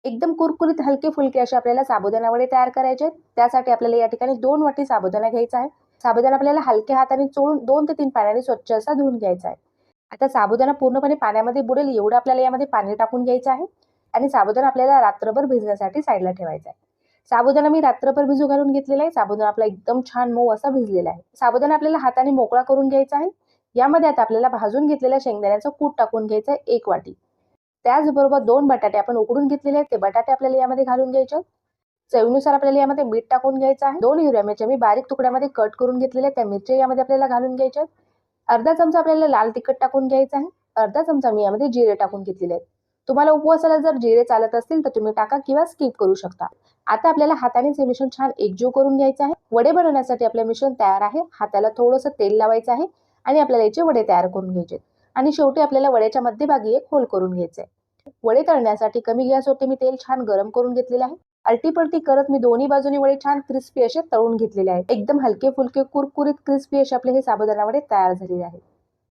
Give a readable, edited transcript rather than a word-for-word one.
एकदम कुरकुरीत हलके फुलके असे आपल्याला साबुदाणा वडे तयार करायचे आहेत. त्यासाठी आपल्याला या ठिकाणी 2 वाटी साबुदाणा घ्यायचा आहे. साबुदाणा आपल्याला हलक्या हाताने चोळून 2 ते 3 पाण्याने स्वच्छ असा धुवून घ्यायचा आहे. आता साबुदाणा पूर्णपणे पाण्यामध्ये बुडेल एवढं आपल्याला यामध्ये पाणी टाकून घ्यायचं आहे आणि साबुदाणा आपल्याला रात्रभर भिजण्यासाठी साईडला ठेवायचा आहे. साबुदाणा मी रात्रभर भिजू घालून घेतलेला आहे. साबुदाणा आपला एकदम छान मऊ असा भिजलेला आहे. साबुदाणा आपल्याला हाताने मोकळा करून घ्यायचा आहे. यामध्ये आता आपल्याला भाजून घेतलेल्या शेंगदाण्याचं कूट टाकून घ्यायचं आहे 1 वाटी. त्याचबरोबर 2 बटाटे आपण उकडून घेतलेले आहेत. ते बटाटे आपल्याला यामध्ये घालून घ्यायचे आहेत. चवीनुसार आपल्याला यामध्ये मीठ टाकून घ्यायचं आहे. 2 हिरव्या मिरच्या मी बारीक तुकड्यामध्ये कट करून घेतलेल्या आहेत. त्या मिरच्या यामध्ये आपल्याला घालून घ्यायच्या आहेत. अर्धा चमचा आपल्याला लाल तिखट टाकून घ्यायचं आहे. अर्धा चमचा मी यामध्ये जिरे टाकून घेतलेले आहेत. तुम्हाला उपवासाला जर जिरे चालत असतील तर तुम्ही टाका किंवा स्किप करू शकता. आता आपल्याला हातानेच हे मिश्रण छान एकजीव करून घ्यायचं आहे. वडे बनवण्यासाठी आपलं मिश्रण तयार आहे. हाताला थोडंसं तेल लावायचं आहे आणि आपल्याला याचे वडे तयार करून घ्यायचे. आणि शेवटी आपल्याला वड्याच्या मध्यभागी एक होल करून घ्यायचंय. वडे तळण्यासाठी कमी गॅसवरती मी तेल छान गरम करून घेतलेले आहे. अलटी-पलटी करत मी दोन्ही बाजूनी वडे छान क्रिस्पी असे तळून घेतलेले आहेत. एकदम हलके फुलके कुरकुरीत क्रिस्पी असे आपले हे साबुदाणा वडे तयार झालेले आहेत.